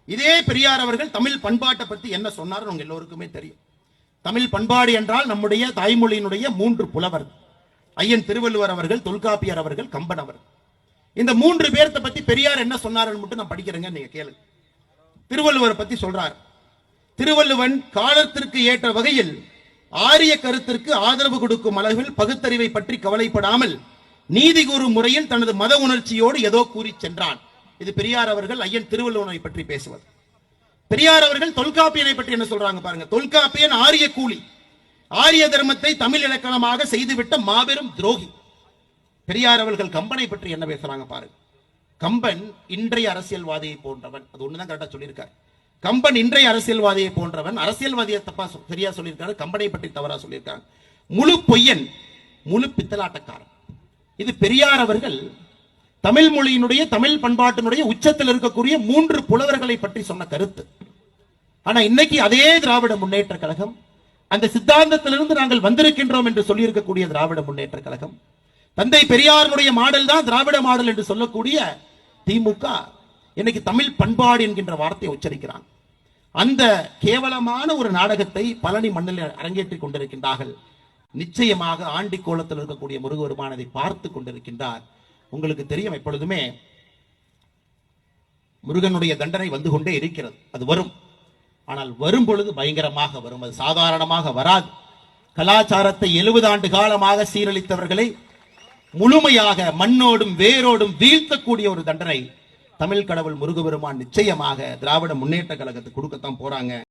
இதே பெரியார் அவர்கள் தமிழ் பண்பாட்டை பத்தி என்ன சொன்னார் உங்க எல்லோருக்குமே தெரியும். தமிழ் பண்பாடு என்றால் நம்முடைய தாய்மொழியினுடைய 3 புலவர், ஐயன் திருவள்ளுவர் அவர்கள், தொல்காப்பியர் அவர்கள், கம்பன் அவர்கள். இந்த 3 பேர்த்த பத்தி பெரியார் என்ன சொன்னார் மட்டும் நான் படிக்கிறேங்க, நீங்க கேளு. திருவள்ளுவரை பத்தி சொல்றார். திருவள்ளுவன் காலத்திற்கு ஏற்ற வகையில் ஆரிய கருத்திற்கு ஆதரவு கொடுக்கும் அளவில் பகுத்தறிவை பற்றி கவலைப்படாமல் நீதி கூறும் முறையில் தனது மத உணர்ச்சியோடு ஏதோ கூறி சென்றான். இது பெரியார் அவர்கள் ஐயன் திருவள்ளுவனை பற்றி பேசுவது. பெரியார் அவர்கள் தொல்காப்பியனை பற்றி என்ன சொல்றாங்க பாருங்க. தொல்காப்பியன் ஆரிய கூலி, ஆரிய தர்மத்தை தமிழ் இலக்கணமாக செய்துவிட்ட மாபெரும் துரோகி. பெரியார் அவர்கள் கம்பனை பற்றி என்ன பேசுறாங்க பாருங்க. கம்பன் இன்றைய அரசியல்வாதியை போன்றவன், அது ஒண்ணுதான் கரெக்டா சொல்லியிருக்காரு. கம்பன் இன்றைய அரசியல்வாதியை போன்றவன். அரசியல்வாதியை தப்பா சரியா சொல்லியிருக்காரு, கம்பனை பற்றி தவறா சொல்லியிருக்காங்க. முழு பொய்யன், முழு பித்தலாட்டக்காரன். இது பெரியார் அவர்கள் தமிழ் மொழியினுடைய தமிழ் பண்பாட்டினுடைய உச்சத்தில் இருக்கக்கூடிய 3 புலவர்களை பற்றி சொன்ன கருத்து. ஆனா இன்னைக்கு அதே திராவிட முன்னேற்ற கழகம், அந்த சித்தாந்தத்திலிருந்து நாங்கள் வந்திருக்கின்றோம் என்று சொல்லி இருக்கக்கூடிய திராவிட முன்னேற்ற கழகம், தந்தை பெரியாருடைய மாடல் தான் திராவிட மாடல் என்று சொல்லக்கூடிய திமுக இன்னைக்கு தமிழ் பண்பாடு என்கின்ற வார்த்தையை உச்சரிக்கிறான். அந்த கேவலமான ஒரு நாடகத்தை பழனி மண்ணில் அரங்கேற்றிக் கொண்டிருக்கின்றார்கள். நிச்சயமாக ஆண்டி கோலத்தில் இருக்கக்கூடிய முருகபெருமானை பார்த்து கொண்டிருக்கின்றார். உங்களுக்கு தெரியும், எப்பொழுதுமே முருகனுடைய தண்டனை வந்து கொண்டே இருக்கிறது. அது வரும், ஆனால் வரும் பொழுது பயங்கரமாக வரும், அது சாதாரணமாக வராது. கலாச்சாரத்தை 70 ஆண்டு காலமாக சீரழித்தவர்களை முழுமையாக மண்ணோடும் வேரோடும் வீழ்த்தக்கூடிய ஒரு தண்டனை தமிழ் கடவுள் முருகபெருமான் நிச்சயமாக திராவிட முன்னேற்ற கழகத்துக்கு கொடுக்கத்தான் போறாங்க.